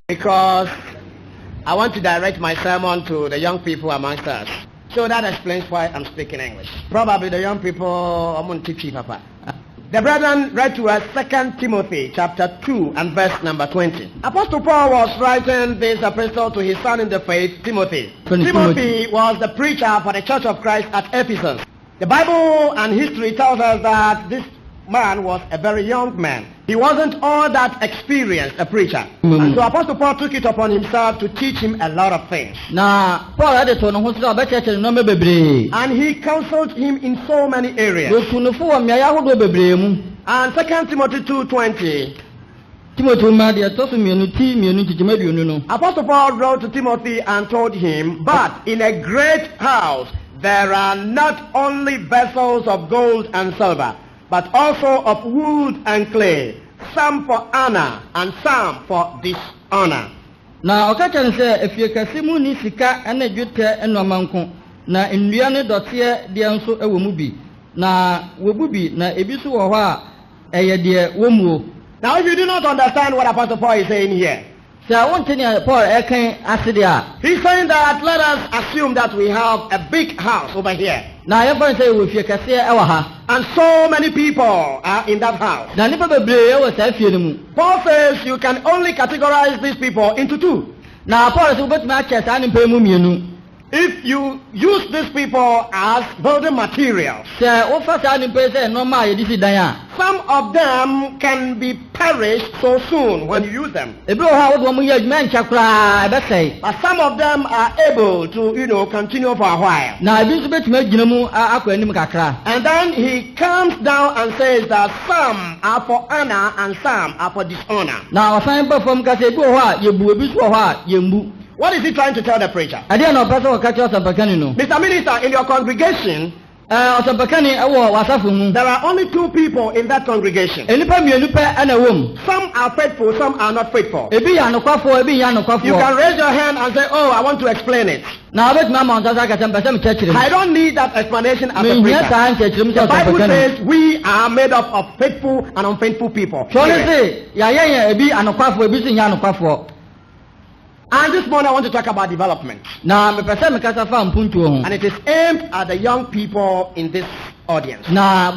because I want to direct my sermon to the young people amongst us. So that explains why I'm speaking English. Probably the young people, I'm going to teach Papa. The brethren read to us 2 Timothy chapter 2 and verse number 20. Apostle Paul was writing this epistle to his son in the faith, Timothy. Timothy was the preacher for the Church of Christ at Ephesus. The Bible and history tells us that this man was a very young man. He wasn't all that experienced a preacher. And so Apostle Paul took it upon himself to teach him a lot of things. And he counseled him in so many areas. And 2 Timothy 2:20. Apostle Paul wrote to Timothy and told him, but in a great house there are not only vessels of gold and silver, but also of wood and clay, some for honor and some for dishonor. Now, Okachan said, if you can see Muni Sika and a Jutta and Namanko, na Indiana dotier, the answer a womubi, na wobubi, na ebisu wa a dear womu. Now, if you do not understand what Apostle Paul is saying here, so I want to know Paul Asiamah. He's saying that let us assume that we have a big house over here. Now you're going to say if you can see our and so many people are in that house. Now Paul says you can only categorize these people into two. Now Paul is about matches and if you use these people as building materials, some of them can be perished so soon when you use them. But some of them are able to, continue for a while. And then he comes down and says that some are for honor and some are for dishonor. What is he trying to tell the preacher? Mr. Minister, in your congregation, there are only two people in that congregation. Some are faithful, some are not faithful. You can raise your hand and say, oh, I want to explain it. I don't need that explanation as a preacher. The Bible says we are made up of faithful and unfaithful people. And this morning I want to talk about development. And it is aimed at the young people in this audience. Now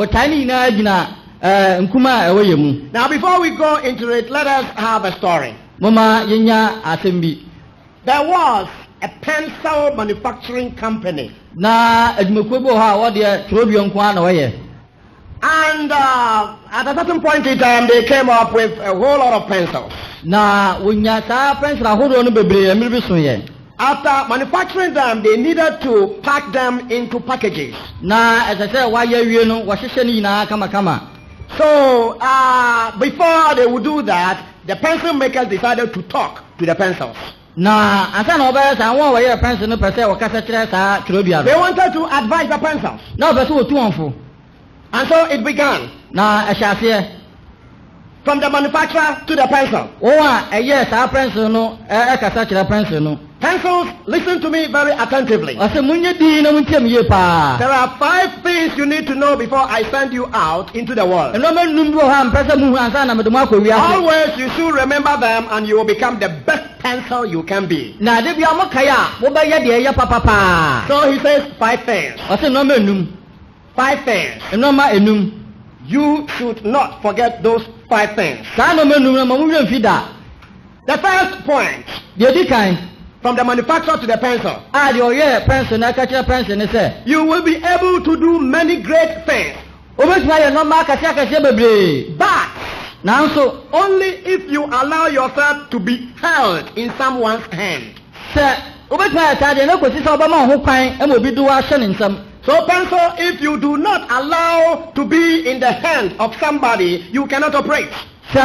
before we go into it, let us have a story. There was a pencil manufacturing company. And at a certain point in time, they came up with a whole lot of pencils. After manufacturing them, they needed to pack them into packages. So before they would do that, the pencil makers decided to talk to the pencils. They wanted to advise the pencils. And so it began. From the manufacturer to the pencil. Pencils, listen to me very attentively. There are 5 things you need to know before I send you out into the world. Always you should remember them and you will become the best pencil you can be. So he says 5 things. 5 things. You should not forget those 5 things. The first point, from the manufacturer to the pencil, you will be able to do many great things. But only if you allow yourself to be held in someone's hand. So pencil, if you do not allow to be in the hand of somebody, you cannot operate. So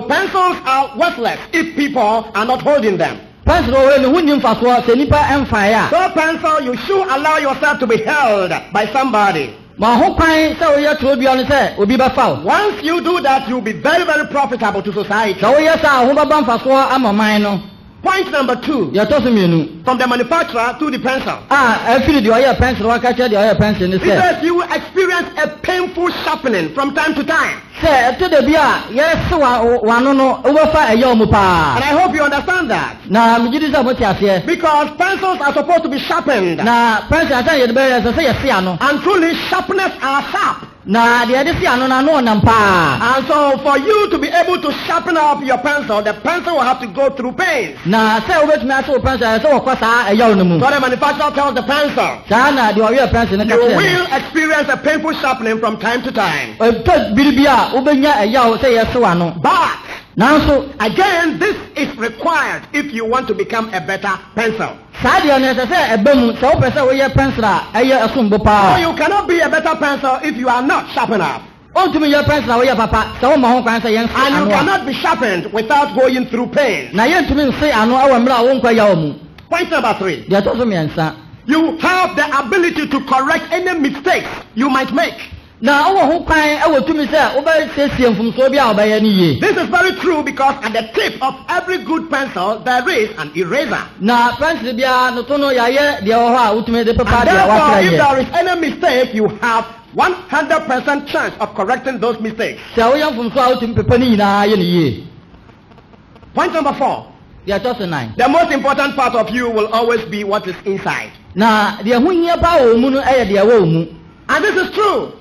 pencils are worthless if people are not holding them. So pencil, you should allow yourself to be held by somebody. Once you do that, you'll be very, very profitable to society. Point number 2. from the manufacturer to the pencil. Afiri the oil pencil, what catch the oil pencil? He says you will experience a painful sharpening from time to time. Say to the beer, yes, one no over a yomupa. And I hope you understand that. Now, I'm because pencils are supposed to be sharpened. Now, pencil, I tell you, the bear as I say, and truly, sharpness are sharp. Now, the other piano, no nampa. And so, for you to be able to sharpen up your pencil, the pencil will have to go through pain. Now, say which master pencil, so of course, I yell no more. So the manufacturer tells the pencil, Sana, you are pencil. You will experience a painful sharpening from time to time. But now, so again, this is required if you want to become a better pencil. So you cannot be a better pencil if you are not sharpened up. And you cannot be sharpened without going through pain. Point number 3. You have the ability to correct any mistakes you might make. Now, this is very true because at the tip of every good pencil there is an eraser. And therefore, if there is any mistake, you have 100% chance of correcting those mistakes. Point number 4. The most important part of you will always be what is inside. And this is true.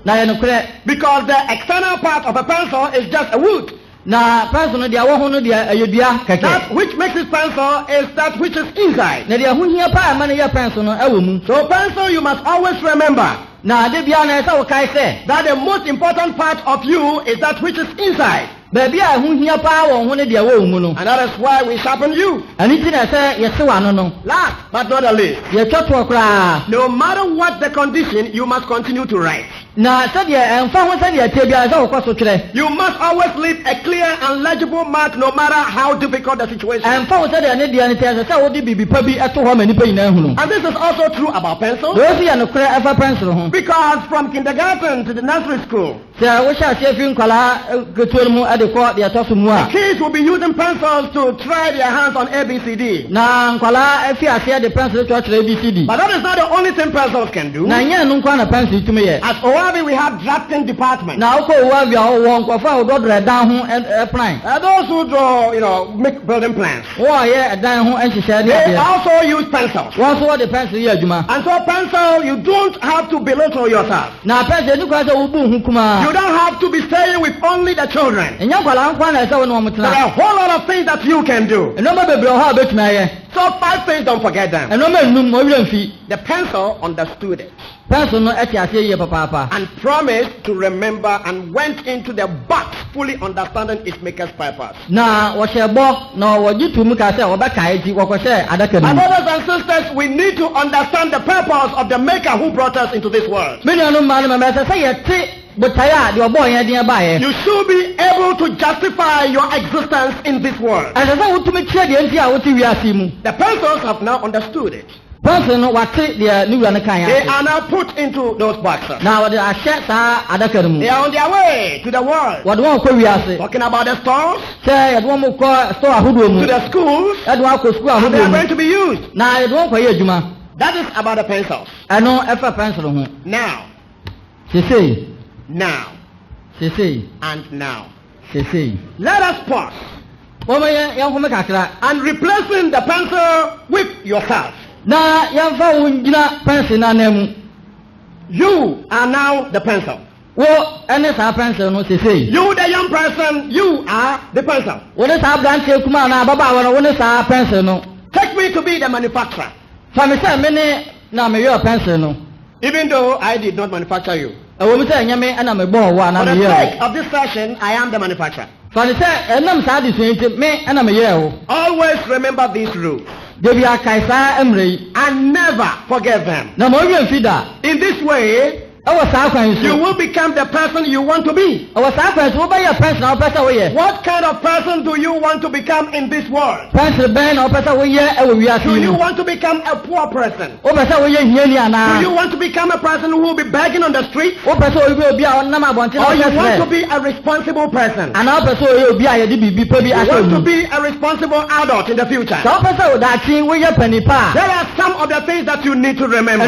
Because the external part of a pencil is just a wood. That which makes it pencil is that which is inside. So pencil, you must always remember that the most important part of you is that which is inside. And that is why we sharpen you. Last but not the least, no matter what the condition, you must continue to write. You must always leave a clear and legible mark no matter how difficult the situation. And this is also true about pencils. Because from kindergarten to the nursery school, the kids will be using pencils to try their hands on ABCD. But that is not the only thing pencils can do. As Owabi, we have drafting department. Those who draw, make building plans. They also use pencils. And so pencil, you don't have to belittle yourself. You don't have to be staying with only the children. There are a whole lot of things that you can do. So 5 things, don't forget them. The pencil understood it and promised to remember and went into the box fully understanding its maker's purpose. My brothers and sisters, we need to understand the purpose of the maker who brought us into this world. You should be able to justify your existence in this world. The pencils have now understood it. They are now put into those boxes. They are on their way to the world. Talking about the stores, to the schools, and they are going to be used. That is about the pencils. Now, and now, let us pause and replacing the pencil with yourself. You are now the pencil. You, the young person, you are the pencil. Take me to be the manufacturer. Even though I did not manufacture you. For the sake of this session, I am the manufacturer. Always remember these rules. And never forget them. In this way, You will become the person you want to be. What kind of person do you want to become in this world? Do you want to become a poor person? Do you want to become a person who will be begging on the street? Or you want to be a responsible person? You want to be a responsible adult in the future? There are some of the things that you need to remember.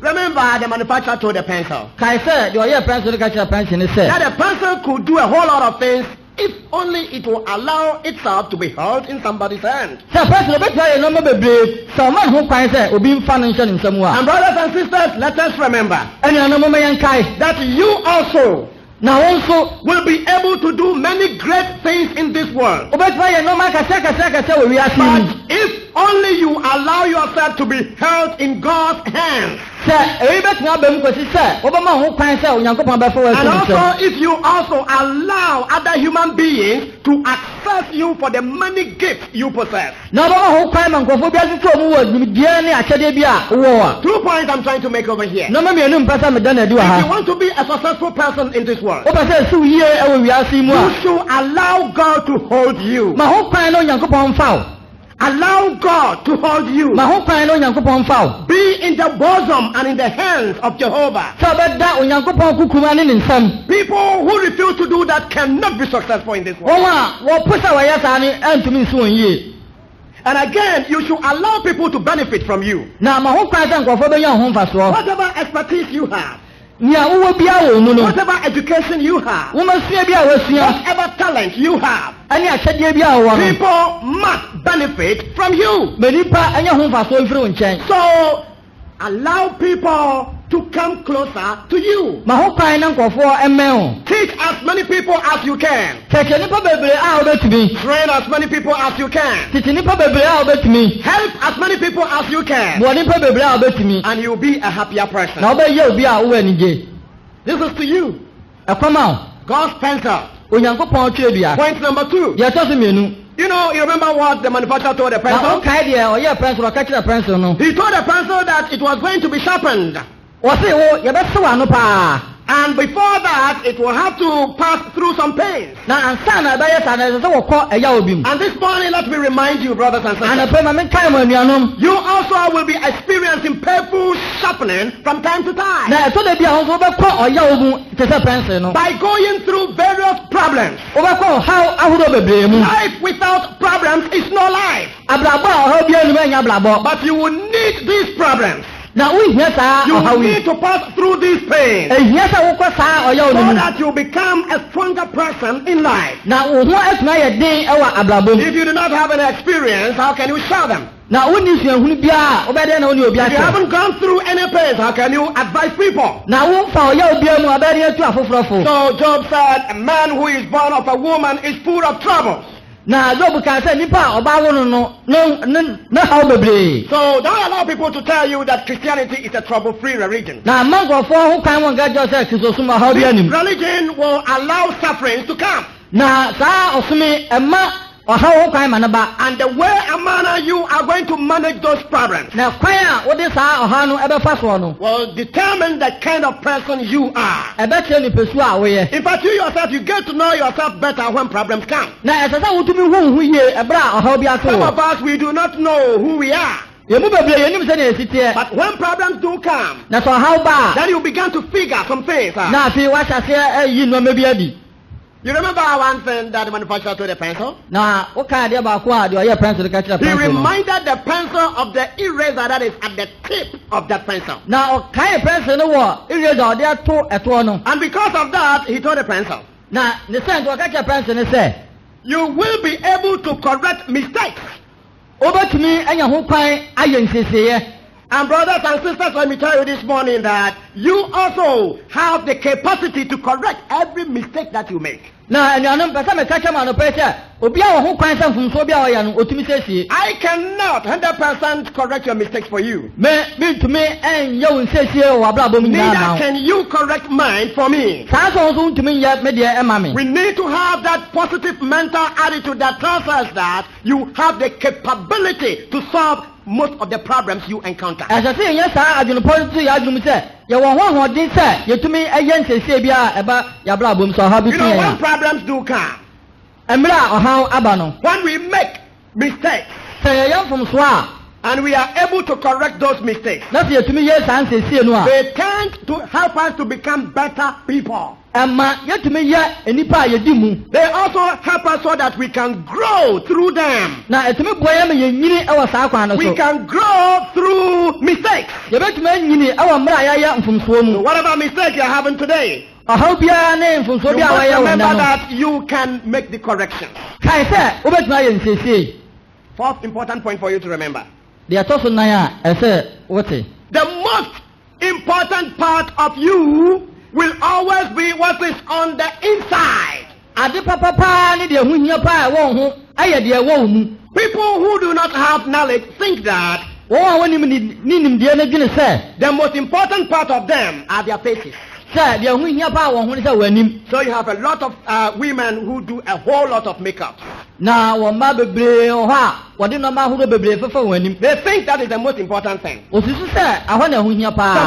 Remember, the manufacturer told the pencil that the pencil could do a whole lot of things if only it will allow itself to be held in somebody's hand. And brothers and sisters, let us remember that you also will be able to do many great things in this world. But if only you allow yourself to be held in God's hands. And also if you also allow other human beings to access you for the many gifts you possess. 2 points I'm trying to make over here. If you want to be a successful person in this world, you should allow God to hold you. Allow God to hold you. Be in the bosom and in the hands of Jehovah. People who refuse to do that cannot be successful in this world. And again, you should allow people to benefit from you. Whatever expertise you have, whatever education you have, whatever talent you have, people must benefit from you. So allow people to come closer to you. Teach as many people as you can. Train as many people as you can. Help as many people as you can. And you'll be a happier person. This is to you. God's pencil. Point number 2. You know, you remember what the manufacturer told the pencil? He told the pencil that it was going to be sharpened. And before that, it will have to pass through some pains. And this morning, let me remind you, brothers and sisters, you also will be experiencing painful sharpening from time to time. By going through various problems. Life without problems is no life. But you will need these problems. You need to pass through these pains so that you become a stronger person in life. If you do not have any experience, how can you show them? If you haven't gone through any pains, how can you advise people? So Job said, a man who is born of a woman is full of troubles. So don't allow people to tell you that Christianity is a trouble-free religion. This religion will allow sufferings to come. And the way and manner you are going to manage those problems will determine the kind of person you are. In fact, you yourself, you get to know yourself better when problems come. Some of us, we do not know who we are. But when problems do come, then you begin to figure some things out. You remember one thing that the manufacturer told the pencil? He reminded the pencil of the eraser that is at the tip of that pencil. And because of that, he told the pencil, you will be able to correct mistakes. And brothers and sisters, let me tell you this morning that you also have the capacity to correct every mistake that you make. I cannot 100% correct your mistakes for you. Neither can you correct mine for me. We need to have that positive mental attitude that tells us that you have the capability to solve most of the problems you encounter. As I say, yes, I don't policy. I don't say you want what they say. You to me again say about your problem. So how you know when problems do come? Emra or how abano when we make mistakes. Say young from Swa. And we are able to correct those mistakes. That's to me, yes, and say, they tend to help us to become better people. Yet to me, yeah, any part you do. They also help us so that we can grow through them. Now, it's me, boy, we can grow through mistakes. You better make our Maya from Swim. So whatever mistake you're having today, I hope your name from Swim. Remember that you can make the corrections. Fourth important point for you to remember. The most important part of you will always be what is on the inside. People who do not have knowledge think that the most important part of them are their faces. So you have a lot of women who do a whole lot of makeup. They think that is the most important thing. Some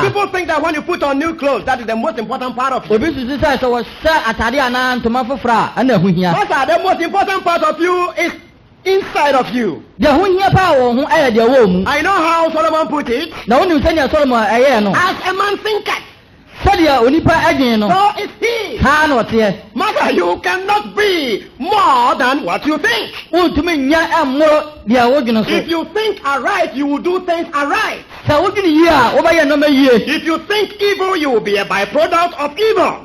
people think that when you put on new clothes, that is the most important part of you. What are the most important part of you is inside of you. I know how Solomon put it. As a man thinketh, so is he. Mother, you cannot be more than what you think. If you think aright, you will do things aright. If you think evil, you will be a byproduct of evil.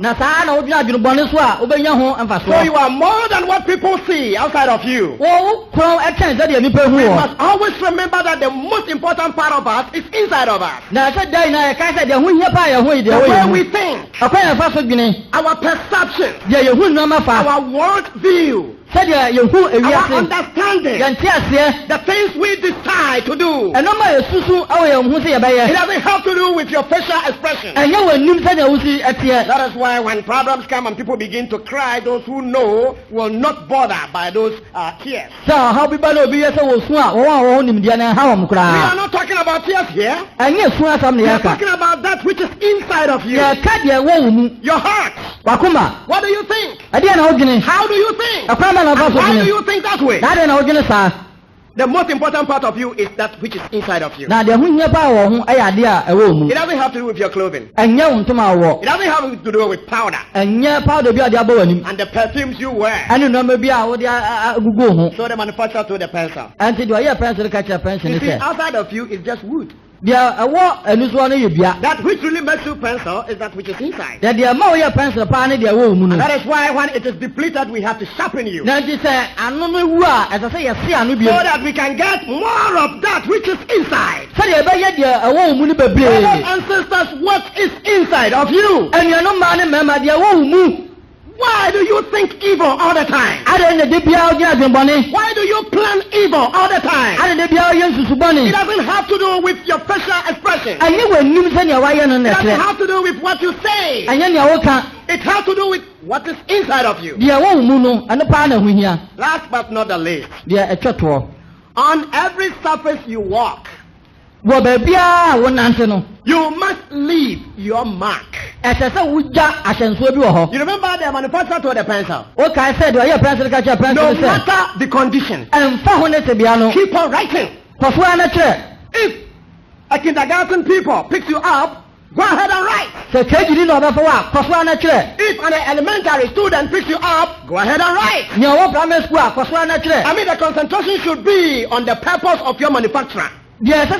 So you are more than what people see outside of you. We must always remember that the most important part of us is inside of us. The way we think, our perception, our world view, our understanding, the things we decide to do. It doesn't have to do with your facial expression. That is why when problems come and people begin to cry, those who know will not bother by those tears. We are not talking about tears here. We are talking about that which is inside of you. Your heart. What do you think? How do you think? Why do you think that way? The most important part of you is that which is inside of you. It doesn't have to do with your clothing. It doesn't have to do with powder and the perfumes you wear. So the manufacturer to the pencil. You see, outside of you is just wood. That which really makes you pencil is that which is inside. And that is why when it is depleted, we have to sharpen you. So that we can get more of that which is inside. Brothers and sisters, what is inside of you? Why do you think evil all the time? Why do you plan evil all the time? It doesn't have to do with your facial expression. It doesn't have to do with what you say. It has to do with what is inside of you. Last but not the least, on every surface you walk, you must leave your mark. You remember the manufacturer told the pencil, no matter the condition, keep on writing. If a kindergarten people picks you up, go ahead and write. If an elementary student picks you up, go ahead and write. I mean, the concentration should be on the purpose of your manufacturer. If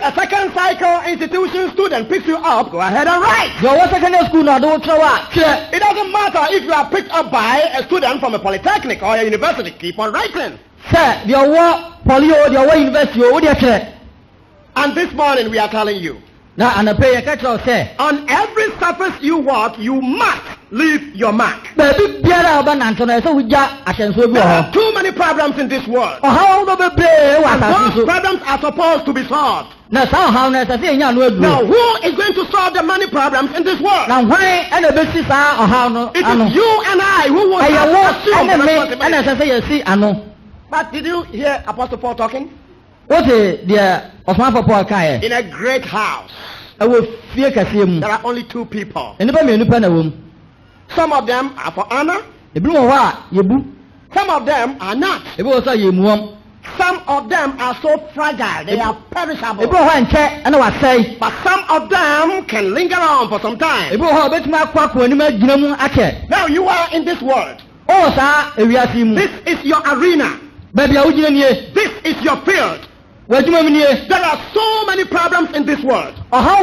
a second cycle institution student picks you up, go ahead and write. It doesn't matter if you are picked up by a student from a polytechnic or a university, keep on writing. And this morning we are telling you, on every surface you walk, you must leave your mark. There are too many problems in this world. And those problems are supposed to be solved. Now, who is going to solve the many problems in this world? It is you and I who will have to assume the responsibility. But did you hear Apostle Paul talking? What is the Osman Paul Kaya? In a great house, I will fear Kasim. there are only 2 people. And the Some of them are for honor. Yebu. Some of them are not. Some of them are so fragile, they are perishable. But some of them can linger on for some time. Now you are in this world. This is your arena. This is your field. There are so many problems in this world. How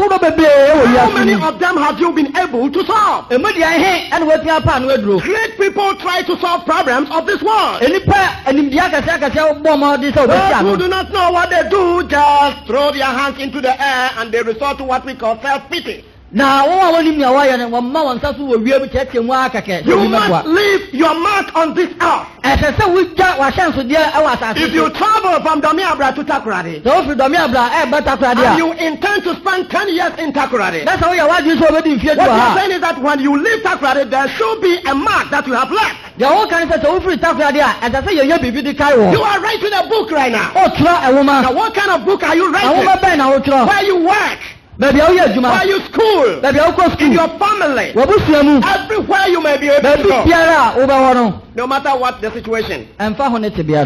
many of them have you been able to solve? Great people try to solve problems of this world. Those who do not know what they do just throw their hands into the air and they resort to what we call self-pity. You must leave your mark on this earth. If you travel from Domiabra to Takoradi and you intend to spend 10 years in Takoradi, what you're saying is that when you leave Takoradi, there should be a mark that you have left. You are writing a book right now. Now what kind of book are you writing? Where you work, where you school, in your family, everywhere you may be able to go. No matter what the situation,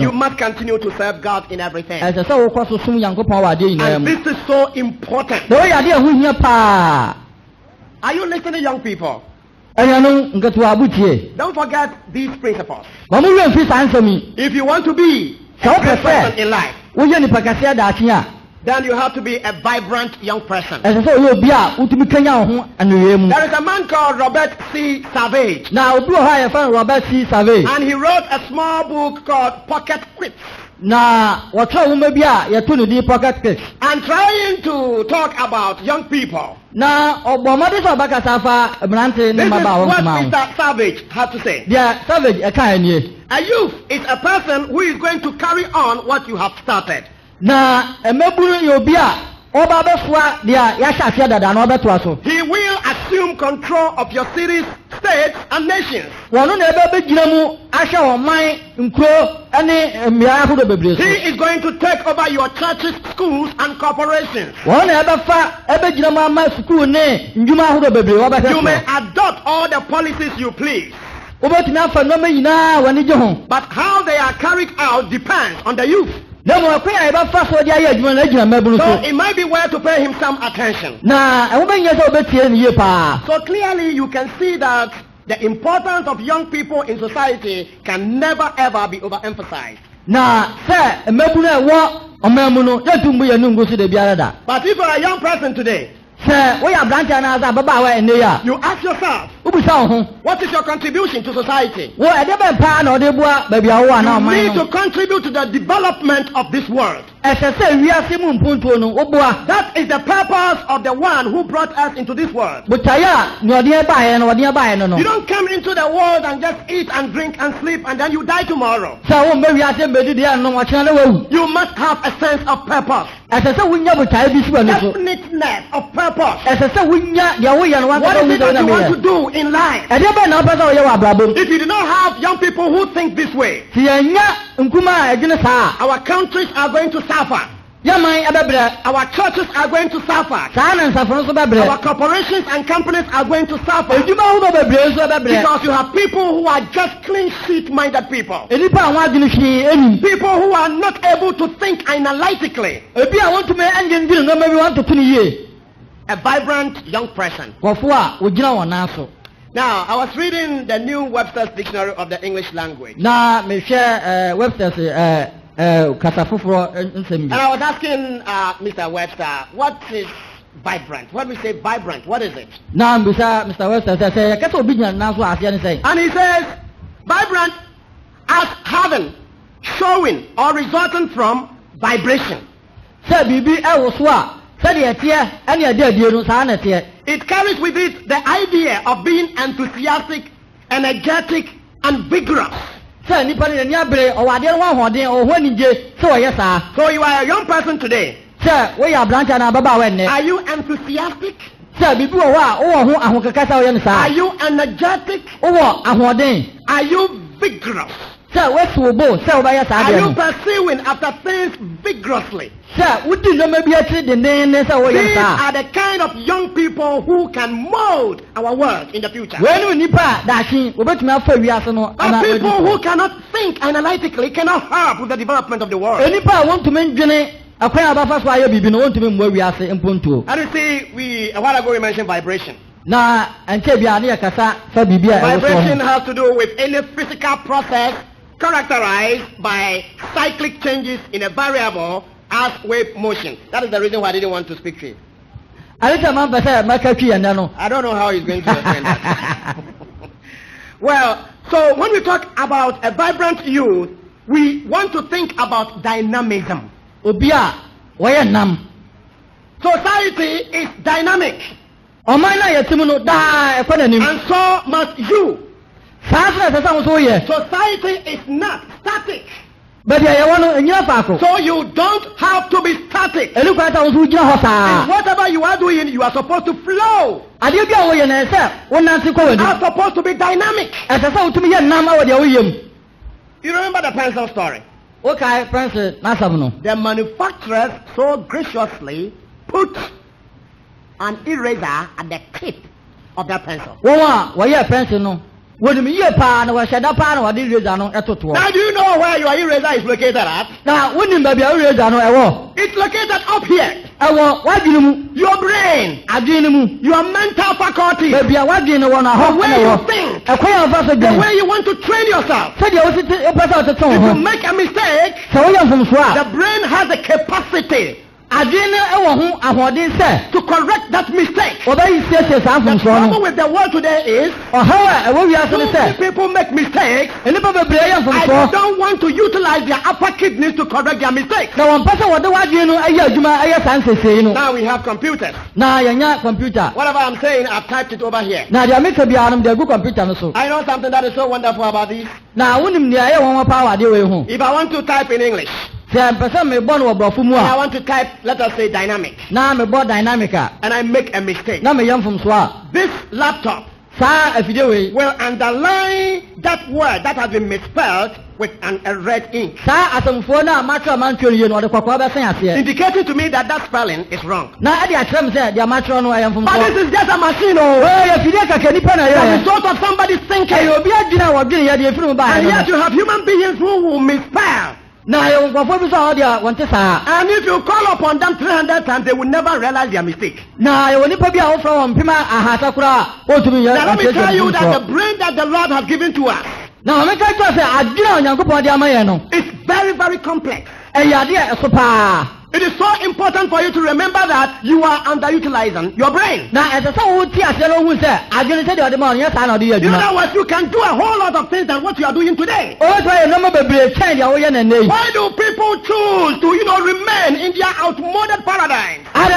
you must continue to serve God in everything. And this is so important. Are you listening, young people? Don't forget these principles. If you want to be a great person in life, then you have to be a vibrant young person. There is a man called Robert C. Savage. And he wrote a small book called Pocket Quips. And trying to talk about young people. This is what Mr. Savage had to say. A youth is a person who is going to carry on what you have started. He will assume control of your cities, states, and nations. He is going to take over your churches, schools, and corporations. You may adopt all the policies you please, but how they are carried out depends on the youth. So it might be well to pay him some attention. So clearly you can see that the importance of young people in society can never ever be overemphasized. But if you are a young person today, you ask yourself, what is your contribution to society? You need to contribute to the development of this world. That is the purpose of the one who brought us into this world. You don't come into the world and just eat and drink and sleep and then you die tomorrow. You must have a sense of purpose. Definiteness of purpose. What is it that you want to do in life? If you do not have young people who think this way, our countries are going to suffer. Our churches are going to suffer. Our corporations and companies are going to suffer. Because you have people who are just clean sheet minded people. People who are not able to think analytically. A vibrant young person. Now, I was reading the new Webster's Dictionary of the English Language. And I was asking Mr. Webster, what is vibrant? When we say vibrant, what is it? And he says, vibrant as having, showing, or resulting from vibration. It carries with it the idea of being enthusiastic, energetic, and vigorous. So you are a young person today. Are you enthusiastic? Are you energetic? Are you vigorous? Sir, what's your bow? Sir, by your Are you pursuing after things vigorously? Sir, would you know maybe the name? These are the kind of young people who can mold our world in the future. When we nipa dashing, we bet me up for we are no. But people who cannot think analytically cannot help with the development of the world. Nipa want to mention it. Acquire about why you be known to me where we are saying Punto. And you see, a while ago we mentioned vibration. Na and Vibration has to do with any physical process characterized by cyclic changes in a variable as wave motion. That is the reason why I didn't want to speak to you. I don't know how he's going to explain that. Well, so when we talk about a vibrant youth, we want to think about dynamism. Society is dynamic. And so must you. Society is not static. So you don't have to be static. In whatever you are doing, you are supposed to flow. You are supposed to be dynamic. You remember the pencil story? Okay, pencil. The manufacturers so graciously put an eraser at the tip of that pencil. Now do you know where your eraser is located at? It's located up here. Your brain, your mental faculty, the way you think, the way you want to train yourself. If you make a mistake, the brain has the capacity to correct that mistake. The problem with the world today is so many people make mistakes. I don't want to utilize their upper kidneys to correct their mistakes. Now we have computers. Whatever I'm saying, I've typed it over here. I know something that is so wonderful about this. If I want to type in English, I want to type, let us say, dynamic. And I make a mistake. This laptop will underline that word that has been misspelled with a red ink, indicating to me that that spelling is wrong. But this is just a machine. The result of somebody's thinking. And yet you have human beings who will misspell. And if you call upon them 300 times, they will never realize their mistake. Now let me tell you that the brain that the Lord has given to us is very, very complex. It is so important for you to remember that you are underutilizing your brain. In other words, you can do a whole lot of things than what you are doing today. Why do people choose to, remain in their outmoded paradigm? Oh,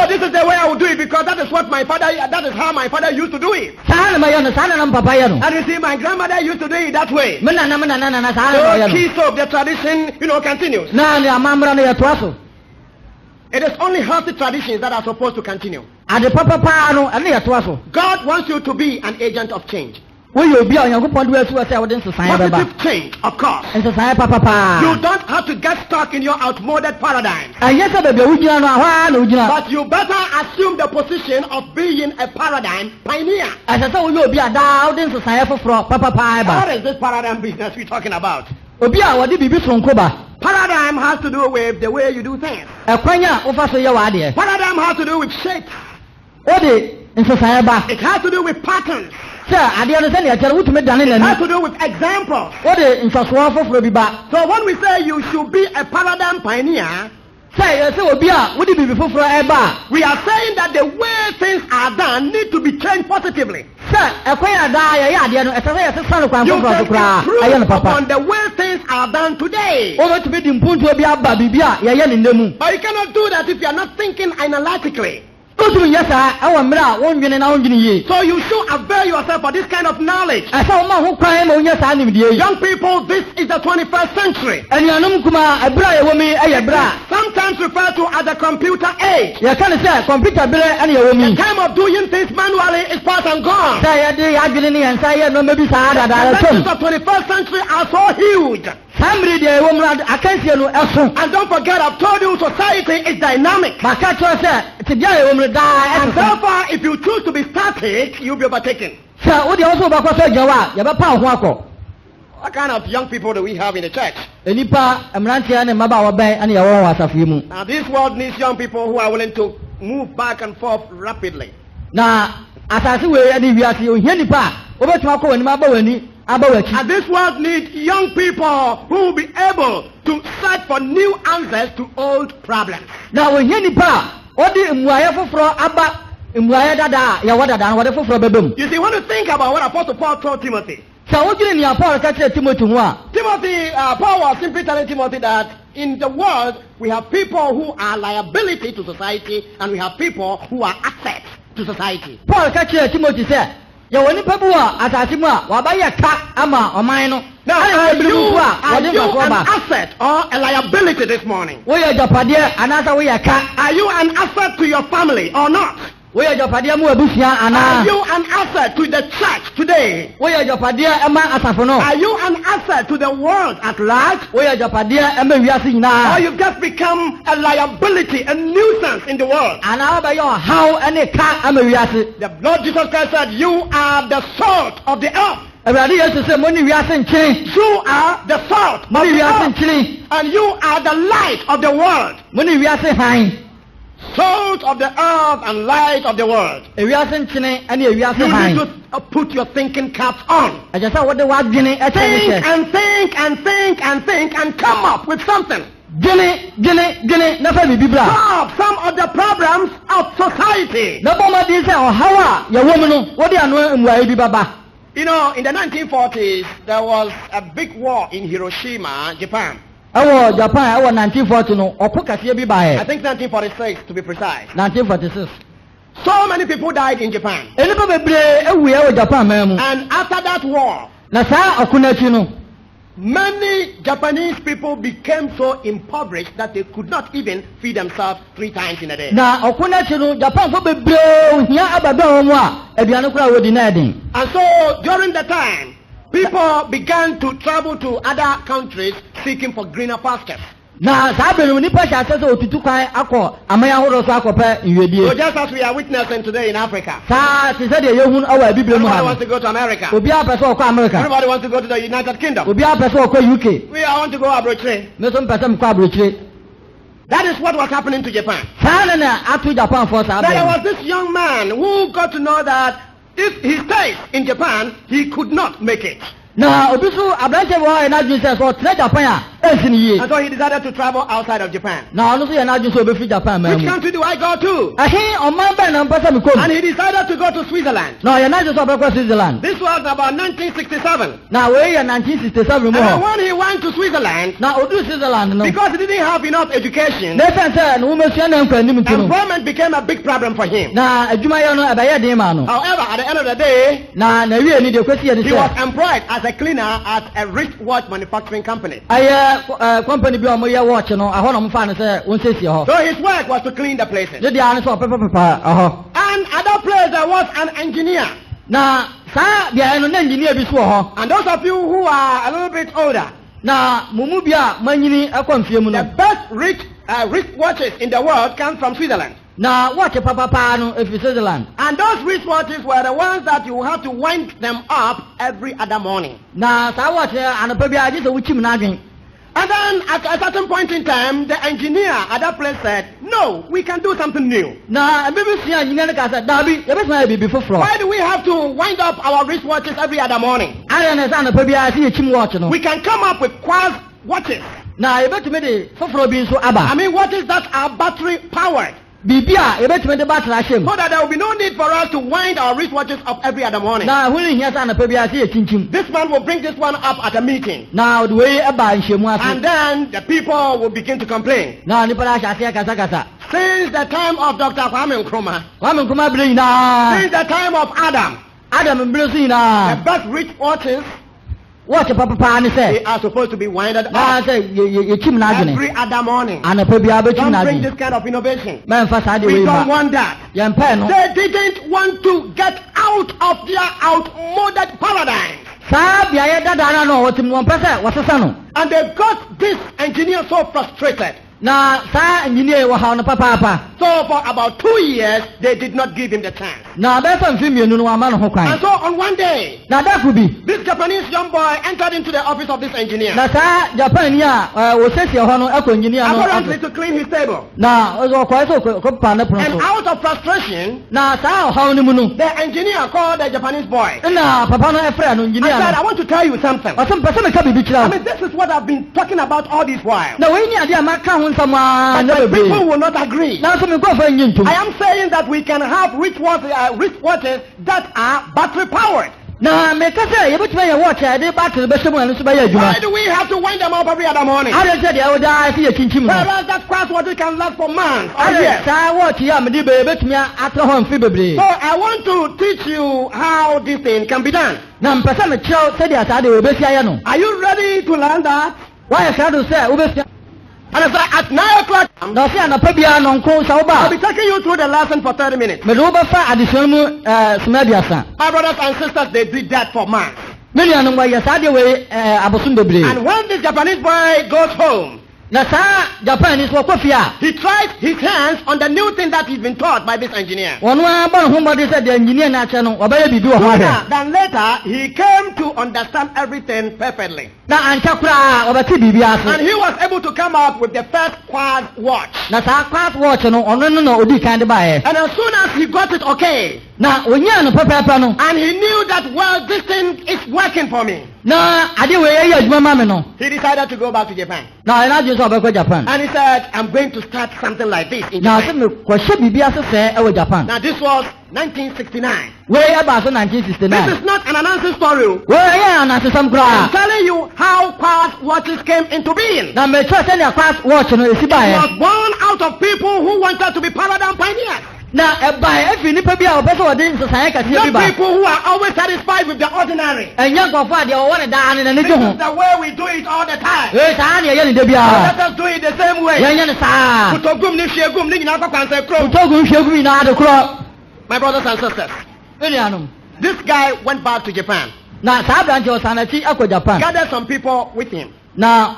this is the way I would do it because that is how my father used to do it. And you see, my grandmother used to do it that way. So keys of the tradition, continues. It is only healthy traditions that are supposed to continue. God wants you to be an agent of change. Positive change, of course. You don't have to get stuck in your outmoded paradigm. But you better assume the position of being a paradigm pioneer. What is this paradigm business we're talking about? Paradigm has to do with the way you do things. Paradigm has to do with shapes. It has to do with patterns. It has to do with examples. So when we say you should be a paradigm pioneer, we are saying that the way things are done need to be changed positively. You can improve upon the way things are done today. But you cannot do that if you are not thinking analytically. So you should avail yourself for this kind of knowledge. Young people, this is the 21st century. Sometimes referred to as the computer age. The time of doing things manually is past and gone. The messages of 21st century are so huge. And don't forget, I've told you society is dynamic. And therefore, if you choose to be static, you'll be overtaken. What kind of young people do we have in the church? Now, this world needs young people who are willing to move back and forth rapidly. And this world needs young people who will be able to search for new answers to old problems. Now, you see, when you think about what Apostle Paul told Timothy, Paul was simply telling Timothy that in the world we have people who are liability to society and we have people who are assets to society. Paul Timothy said, now, are you an asset or a liability this morning? Are you an asset to your family or not? Are you an asset to the church today? Are you an asset to the world at large? Or you've just become a liability, a nuisance in the world? The Lord Jesus Christ said, you are the salt of the earth. You are the salt of the earth. And you are the light of the world. Salt of the earth and light of the world. You need to put your thinking caps on. Think and think and think and think and come up with something. Solve some of the problems of society. You know, in the 1940s, there was a big war in Hiroshima, Japan. I think 1946 to be precise. 1946. So many people died in Japan. And after that war, many Japanese people became so impoverished that they could not even feed themselves 3 times in a day. And so during the time, people began to travel to other countries seeking for greener pastures. So just as we are witnessing today in Africa, everybody wants to go to America. Everybody wants to go to the United Kingdom. We want to go abroad. That is what was happening to Japan. Now there was this young man who got to know that if he stays in Japan, he could not make it. And so he decided to travel outside of Japan. Which country do I go to? And he decided to go to Switzerland. This was about 1967. And when he went to Switzerland, because he didn't have enough education, employment became a big problem for him. However, at the end of the day, he was employed as a cleaner at a wristwatch manufacturing company. So his work was to clean the places. And at that place there was an engineer. And those of you who are a little bit older, the best wristwatches in the world come from Switzerland. And those wristwatches were the ones that you have to wind them up every other morning. And then at a certain point in time, the engineer at that place said, no, we can do something new. Why do we have to wind up our wristwatches every other morning? We can come up with quartz watches. I mean, watches that are battery powered. So that there will be no need for us to wind our wristwatches up every other morning. This man will bring this one up at a meeting. And then the people will begin to complain. Since the time of Dr. Kwame Nkrumah. Kwame Nkrumah bring na. Since the time of Adam. Adam bring na. The best rich watches. What your papa ni say? They are supposed to be winded up. Every other morning. Don't bring this kind of innovation. We don't want that. They didn't want to get out of their outmoded paradigm. And they got this engineer so frustrated. So for about 2 years, they did not give him the chance. And so on one day, this Japanese young boy entered into the office of this engineer. Apparently to clean his table. And out of frustration, the engineer called the Japanese boy. And said, I want to tell you something. I mean, this is what I've been talking about all this while. But the people will not agree. I am saying that we can have rich watches that are battery powered. Why do we have to wind them up every other morning? Whereas that class water can last for months. So I want to teach you how this thing can be done. Are you ready to learn that? And it's like at 9 o'clock, I'll be taking you through the lesson for 30 minutes. My brothers and sisters, they did that for months. And when this Japanese boy goes home, he tries his hands on the new thing that he's been taught by this engineer. Then later, he came to understand everything perfectly. And he was able to come up with the first quad watch. And as soon as he got it okay, and he knew that, well, this thing is working for me, he decided to go back to Japan. And he said, I'm going to start something like this in Japan. Now this was 1969. This is not an announcing story. I'm telling you how quad watches came into being. It was born out of people who wanted to be paradigm pioneers. Not people who are always satisfied with the ordinary. This is the way we do it all the time. Let us do it the same way. My brothers and sisters, this guy went back to Japan. Gathered some people with him. And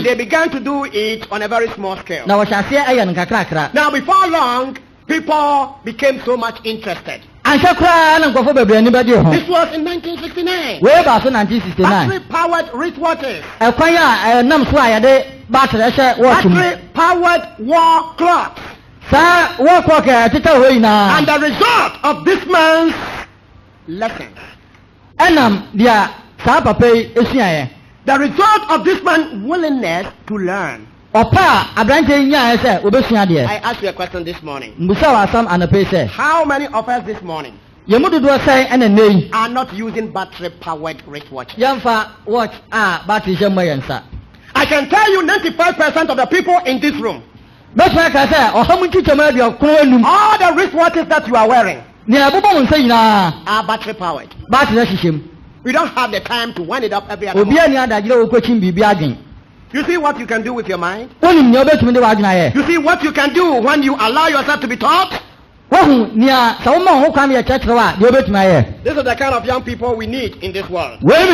they began to do it on a very small scale. Now before long, people became so much interested. This was in 1969. Battery-powered wristwatches. Battery-powered wall clocks. And the result of this man's lessons. The result of this man's willingness to learn. I asked you a question this morning. How many of us this morning are not using battery-powered wristwatches? I can tell you 95% of the people in this room, all the wristwatches that you are wearing are battery-powered. We don't have the time to wind it up every other morning. You see what you can do with your mind? You see what you can do when you allow yourself to be taught? This is the kind of young people we need in this world. Let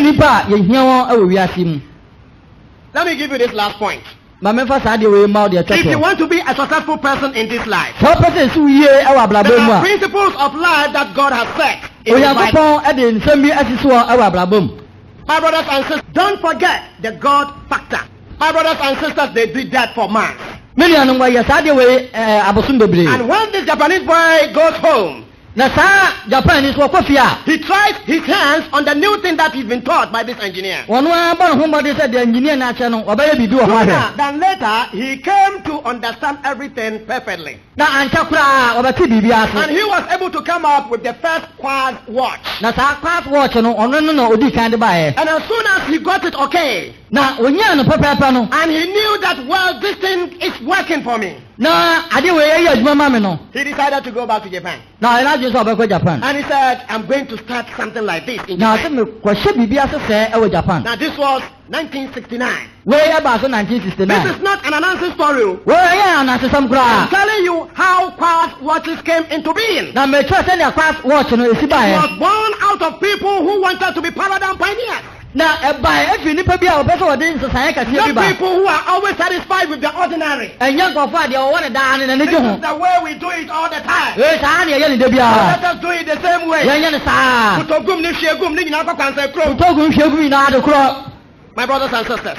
me give you this last point. If you want to be a successful person in this life, there are principles of life that God has set in His Bible. My brothers and sisters, don't forget the God factor. My brothers and sisters, they did that for months. And when this Japanese boy goes home, he tries his hands on the new thing that he's been taught by this engineer. Then later, he came to understand everything perfectly. And he was able to come up with the first quad watch. And as soon as he got it okay, and he knew that, well, this thing is working for me, Na ade we ye adwuma ma me no. He decided to go back to Japan. Na ina je so obekọ Japan. And he said, I'm going to start something like this in Na Japan. se me kwahye bibia sese e Japan. Now this was 1969. We e ba so 1969. This is not an announcing story. We ye anasesam I'm kra. telling you how quartz watches came into being. Na me try say na quartz watch no esi ba It ye. was born out of people who wanted to be paradigm pioneers. Na e ba e fi nipa bia obeso wode nsesan ka tie bi Not ba. people who are always satisfied with the ordinary. Enya nkofo ade o wona da ne ne This je ho. is the way we do it all the time. E sa na ye ne de bia. Let us do it the same way. Ye ne sa. Kutogum ni hwegum ni nyina kwakwansa kro. Togun hwegu na ade kro. My brothers and sisters,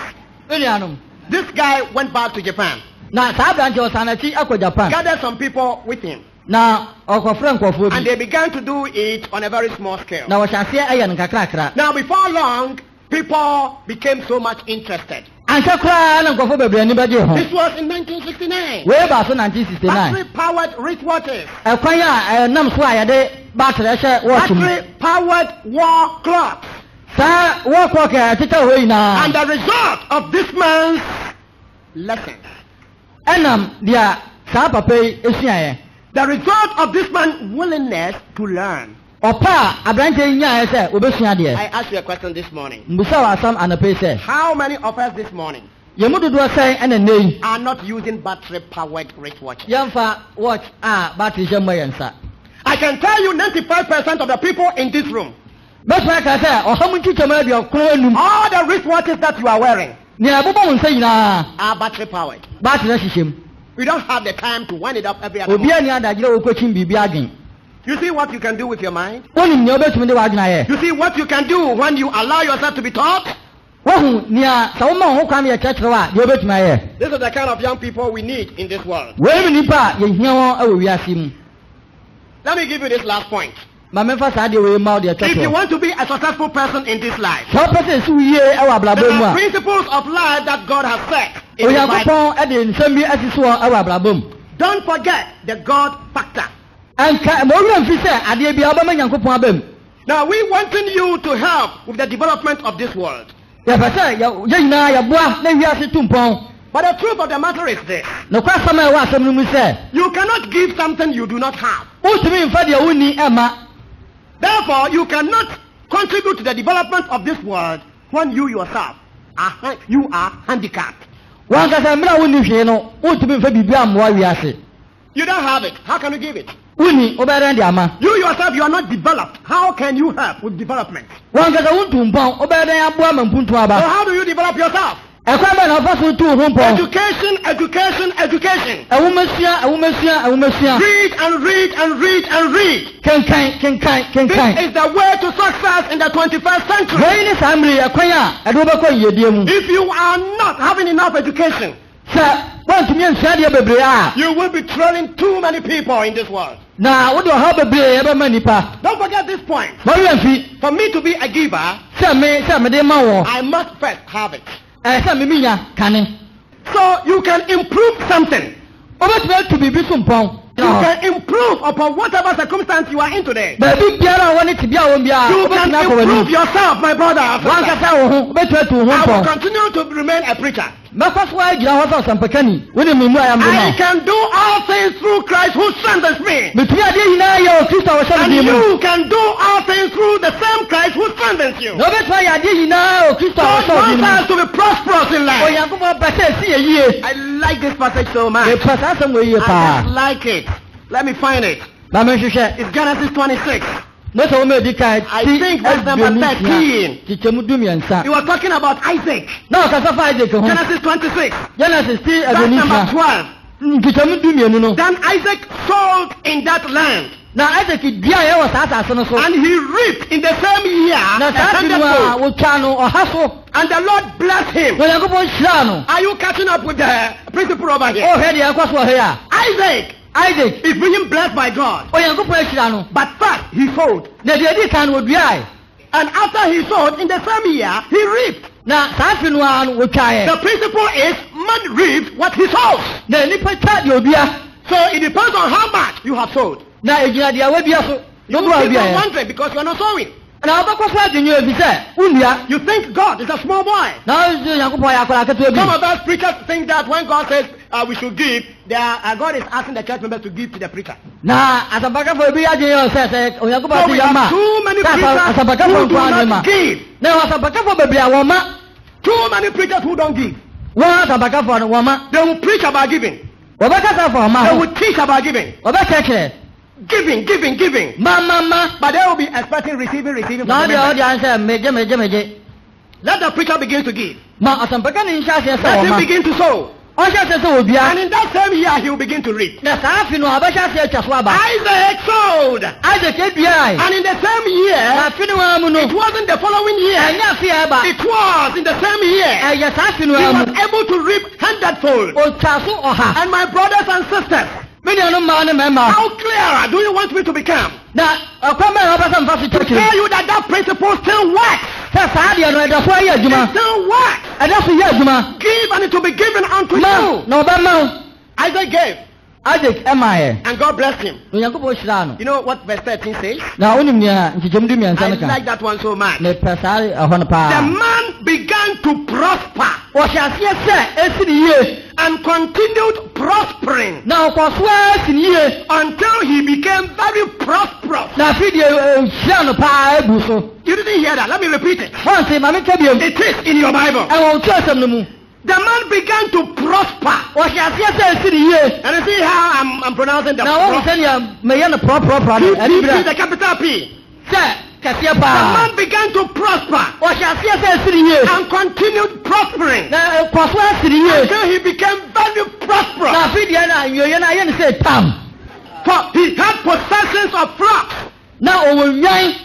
Elianum. this guy went back to Japan. Na sa branch o sanachi akọ Japan. Gathered some people with him. Na okofre nkofo And bi. they began to do it on a very small scale. Na wo hyase aye nkakrakra. Now before long, people became so much interested. Anka kra na nkofo bebre ni baje ho. This was in 1969. We ba so 1969. Battery-powered wristwatches. Ekwan a nam so ayade battery hye watch mu. Battery-powered war clocks. Sa wo clock tita ho ina. And the result of this man's lessons. Enam dia sa papa esuaye. The result of this man's willingness to learn. Opa abrante nya se obesua de. I asked you a question this morning. Mbusa wa sam anape se. How many of us this morning Yemu dodo sai ena nei. are not using battery-powered wristwatches? Yamfa watch battery je moyensa. I can tell you 95% of the people in this room, Best like I say, or how much you come your clone. all the wristwatches that you are wearing Near Bobo say na are battery-powered. battery system. We don't have the time to wind it up every other Obi moment. ani ada gire okochim bibi agin. You see what you can do with your mind? Oni ni obetumi de wagina ye. You see what you can do when you allow yourself to be taught? Wohu nia sa wo ma ho kwam ye chechrewa de obetumi aye. This is the kind of young people we need in this world. We mi nipa ye hia won awo wiase mu. Let me give you this last point. Ma memfa sa de we ma de If you chechrewa. want to be a successful person in this life, So person su ye awo there ablabo mu are a. principles of life that God has set in His Bible. Oyakopon e de nsem bi asiso awo ablabo mu. Don't forget the God factor. Anka mo wi amfi se ade bia obama Nyankopon abam. Now we wanting you to help with the development of this world. Ya pese ya nyina ya boa na wiase tumpon. But the truth of the matter is this. No kwa sama e wa asem no mu se. You cannot give something you do not have. Utumi mfa de woni ema. Therefore, you cannot contribute to the development of this world when you yourself you are handicapped. Wanga sa mra woni hwe no, utumi mfa bibi amwa wiase. You don't have it. How can you give it? Uni obere ndi ama. You yourself, you are not developed. How can you help with development? Wanga sa wontumpon obere aboa mampuntu So aba. how do you develop yourself? Ekwa ba na ofaso tu ho mpon. Education, education, education. Awumesia. Read and read and read and read. Kenkan. This is the way to success in the 21st century. Wey ni samri ekwan a edo be ko yedie mu. If you are not having enough education, Sa wantumi ansia de bebre a. you will be trailing too many people in this world. Na wo do ha bebre e be ma nipa. Don't forget this point. Mo wi amfi. For me to be a giver, Se me de ma wo. I must first have it. Se me minya kane. So you can improve something. Obetumi tu bibi so mpon. You can improve upon whatever circumstance you are in today. Baby biara woni tibia wo bia. You can improve yourself, my brother. Wanka sa wo ho, obetumi tu ho I will mpon. continue to remain a preacher. Mekwaso agira ho so sampakani. Woni memu ayam do I ma. can do all things through Christ who strengthens me. Betumi ade hina ye o Kristo wo And sebe mu. you can do all things through the same Christ who strengthens you. No betumi ade hina o Kristo wo God sebe wants mu. us to be prosperous in life. Oyankopon pese si yie. I like this passage so much. Me pasa sam we yie I pa. just like it. Let me find it. Na me hwehwe. It's Genesis 26. No so me di kai. I think verse number 13. Tichemu du miensa. He was talking about Isaac. Na o kasa fa Isaac ho. Genesis 26. Genesis ti Verse number adonisa. 12. Tichemu du mienu no. Then Isaac sold in that land. Na Isaac dia ye wo sa asase no so. And he reaped in the same year Na a sa tinu a hundredfold. wo twa no oha so. And the Lord blessed him. Oyankopon hyira no. Are you catching up with the principle over here? O he de akwaso he a. Isaac is being blessed by God. Oyankopon hyira no. But first he sowed. Na de di kan wo dua. And after he sowed in the same year, he reaped. Na sa tinu a no wo twa The principle is man reaps what he sows. Na nipa twa de odua. So it depends on how much you have sowed. Na ejina de awabia so. You No do keep on awabia. wondering because you are not sowing. Na obakwaso adwenye obi se unua. You think God is a small boy. Na Oyankopon ya akora keto Some obi. of us preachers think that when God says we should give, God is asking the church members to give to the preacher. Na asabaka for bi aje yo se onyakoba So we ti yama. have too many preachers Asabaka who for do not give. Na asabaka for bebre awoma. Too many preachers who don't give. Wa asabaka for woma. They will preach about giving. Obaka sa for ma. They will teach about giving. Obaka kire. Giving. Ma. But they will be expecting receiving. Na the answer meje. Let the preacher begin to give. Ma asabaka ni nsha se Let him woma. begin to sow. Osha se obia. And in that same year he will begin to reap. Na safi no abasha se twaso aba. Isaac sowed. Isaac ebia. And in the same year, Na fini wa mu no. it wasn't the following year. Anya fi aba. It was in the same year. Ya safi He no was mu. able to reap 100-fold. O twaso oha. And my brothers and sisters, Me no ma ne mema. how clearer do you want me to become? Na akwama ya obasa mfa fi To church. tell you that principle still works. Sa saa de no edaso ya It adwuma. still works. Edaso ya adwuma. Give and it will be given unto Ma you. na obama. Isaac gave Isaac emaye. and God blessed him. Onyankopɔ hyira no. You know what verse 13 says? Na onim nia nchichom du miansa I ne ka. like that one so much. Ne pesare ɛhɔ no The paa. man began to prosper Wɔhyɛ aseɛ sɛ esi ne yie. and continued prospering Na ɔkɔ so esi ne yie. until he became very prosperous. Na afi deɛ hyira no paa ebu so. You didn't hear that. Let me repeat it. Wɔn se maame ka biom. It is in your Bible. Ɛwɔ otu asɛm no mu. The man began to prosper. Wɔhyɛ aseɛ sɛ esi ne yie. And you see how I'm pronouncing the Na wɔn sɛ nea meyɛ no prɔprɔprɔ no. Ɛdi P, bira. the capital P. Sɛ kɛseɛ The paa. man began to prosper Wɔhyɛ aseɛ sɛ esi ne yie. and continued prospering Na kɔ so esi ne yie. until he became very prosperous. Na afi deɛ na nyoye na ayɛ ne sɛ tam. For he had possessions of flocks Na ɔwɔ nwan.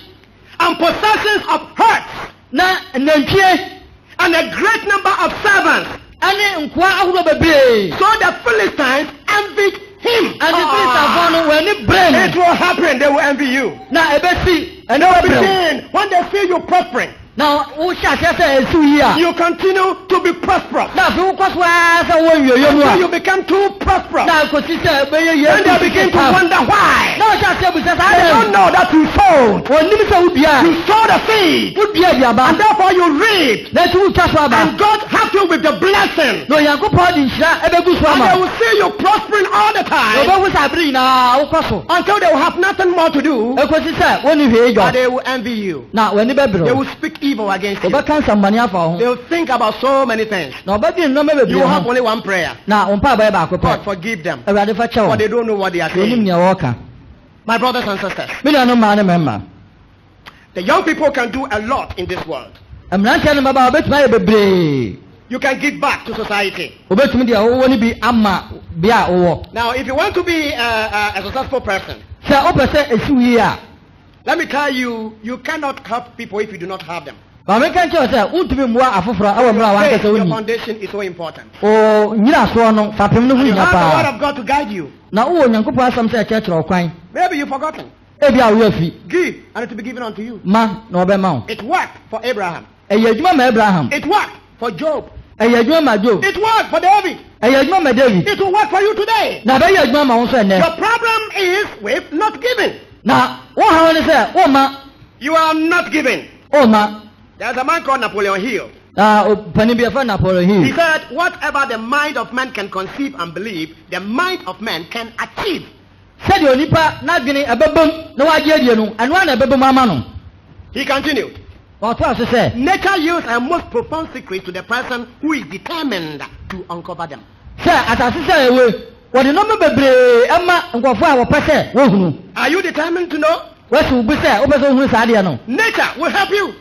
and possessions of herds Na nantwie. and a great number of servants. Ɛne nkoa ahodoɔ bebree. So the Philistines envied him. Ɛne Filistafoɔ no wɔani bere It no. will happen. They will envy you. Na ɛbɛsi ɛne They will wɔbrɛ. begin when they see you prospering. Na wohyɛ aseɛ sɛ ɛsiw yi a. You continue to be prosperous Na afei wokɔ so ara sɛ wɔn nyoye mu until you a. become too prosperous. Na akosi sɛ ɛbɛyɛ yie. Then they begin to wonder why. Na ɔhyɛ aseɛ busa saa They dɛ. don't know that you sowed. Wɔnim sɛ wodua. You sowed a seed. Wodua aduaba. And therefore you reap. Na ti wotwa so aba. And God helped you with the blessing. Na Onyankopɔn de nhyira ɛbɛgu so And they ama. will see you prospering all the Na time ɔbɛhu sɛ abere nyinaa wokɔ so. until they will have nothing more to do. Ekosi sɛ wɔne hwee But dɔ. they will envy you. Na wɔani They bɛbrɛ. will speak evil against you. Ɔbɛka nsɛmmɔne afa wo They ho. will think about so many things. Na ɔbɛdi nnɔma You bebree will have ho. only one prayer. Na wo mpaebɔ yɛ baako God pɛ. forgive them. Awurade fa kyɛ For they wo. don't know what they are Wɔnim saying. nea wɔɔka. My brothers and sisters, Me nuanom maa ne mmarima. the young people can do a lot in this world. Mmeranteɛ no mmabaawa wobɛtumi ayɛ bebree. You can give back to society. Wobɛtumi deɛ wowɔ no bi ama bea a wowɔ. Now, if you want to be a successful person, Sɛ wopɛ sɛ ɛsiw yie a, let me tell you, you cannot help people if you do not have them. ma meka nkyerɛ wo sɛ wontumi mmoa afoforɔ ɛwɔ mmerɛ a Faith, wankasa your wonni. foundation is so important. O nyinasoɔ no fapem no ho And you hia have the word paa. of God to guide you. Na wowɔ Onyankopɔn asɛm sɛ ɛkyerɛkyerɛ wo kwan. Maybe you've forgotten. Ebi a woyɛ fi. Give, and it will be given unto you. Ma na ɔbɛma wo. It worked for Abraham. Ɛyɛ adwuma ma Abraham. It worked for Job. Ɛyɛ adwuma ma Job. It worked for David. Ɛyɛ adwuma ma David. It will work for you today. Na bɛyɛ adwuma ma wo nso ɛnnɛ. Your problem is with not giving. Na wo haw ne sɛ womma. You are not giving. Womma. There's a man called Napoleon Hill. Na panin bi yɛfrɛ Napoleon He Hill. said, whatever the mind of man can conceive and believe, the mind of man can achieve. Sɛdeɛ onipa n'adwene ɛbɛbam na wagye adie no ɛno a na ɛbɛbam ama no. He continued, Ɔtoa so sɛ nature yields a most profound secret to the person who is determined to uncover them. sɛ asase sɛ ɛwe wɔde nɔɔma bebree ɛma nkɔfoɔ a wɔpɛ sɛ wɔhunu. Are you determined to know? Wɔsi wo bi sɛ wopɛ sɛ wohunu saa adeɛ no. Nature will help you.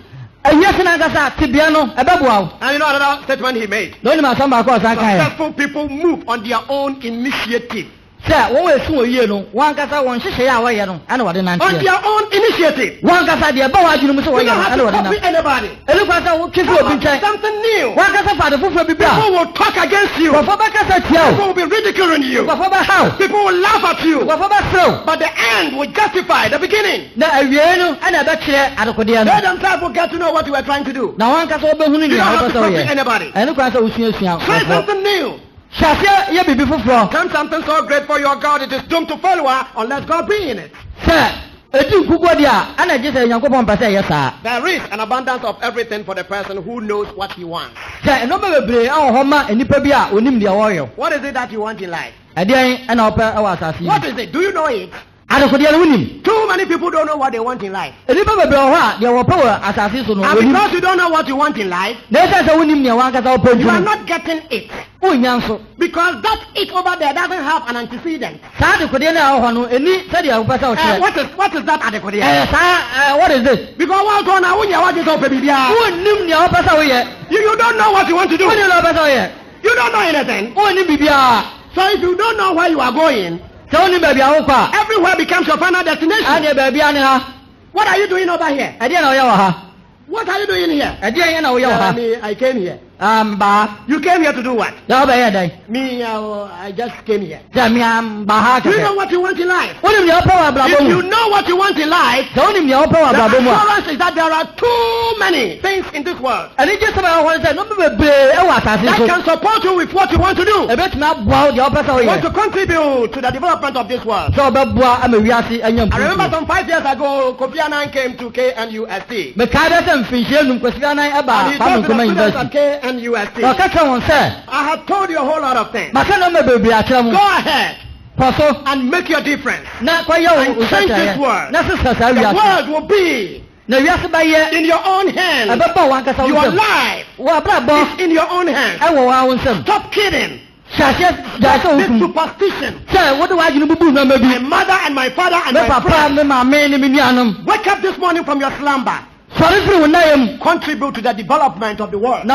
Awiase n'ankasa tebea no ɛbɛboa wo. And you know another statement he made? Na onim asɛm baako a ɔsan kaeɛ. Successful people move on their own initiative. Sɛ wɔn wɔ esu wɔ yie no wɔn ankasa wɔn nhyehyɛeɛ a wɔyɛ no ɛna wɔde On nanteɛ. their own initiative. Wɔn ankasa deɛ ɛbɛ wɔn adwene mu sɛ You wɔyɛ don't no have ɛna to wɔde copy nanteɛ. anybody. Ɛnu kwan sɛ wotwi fi obi nkyɛn. Something new. Wɔn ankasa fa ade foforɔ bi bra. People will talk against you. Nkurɔfoɔ bɛkasa tia People wo. will be ridiculing you. Nkurɔfoɔ bɛhaw. People will laugh at you. Nkurɔfoɔ bɛserew. But the end will justify the beginning. Na awie no ɛna ɛbɛkyerɛ adekodeɛ They no. themselves will get to know what you were trying to do. Na wɔn ankasa wɔbɛhunu You nea don't wɔpɛ have to sɛ copy wɔyɛ. anybody. Ɛnu kwan sɛ wosuasua Try nkurɔfoɔ. something new. Hyɛ aseɛ yɛ biribi foforɔ. Come something so great for your God, it is doomed to failure unless God be in it. Sɛ edi nkukuo deɛ a ɛna gye sɛ Nyankopɔn mpɛ sɛ ɛyɛ saa. There is an abundance of everything for the person who knows what he wants. Sɛ nneɛma bebree ɛwɔ hɔ ma nnipa bi a onim deɛ wɔreyɛ. What is it that you want in life? What is it? Do you know it? Too many people don't know what they want in life. And because you don't know what you want in life, you are not getting it. Because that it over there doesn't have an antecedent. What is that antecedent? What is this? Because you don't know what you want to do. You don't know anything. So if you don't know where you are going, everywhere becomes your final destination. What are you doing over here? What are you doing here? I came here. You came here to do what? Me, I just came here. Do you know what you want in life? If you know what you want in life, the assurance is that there are too many things in this world that can support you with what you want to do. You want to contribute to the development of this world. I remember some 5 years ago, Kofi Annan came to KNUST. And he talked to the students at KNUST. I have told you a whole lot of things. Go ahead and make your difference and change this world. The world will be in your own hands. Your life is in your own hands. Stop kidding. This superstition. My mother and my father and my friends. Wake up this morning from your slumber. Contribute to the development of the world.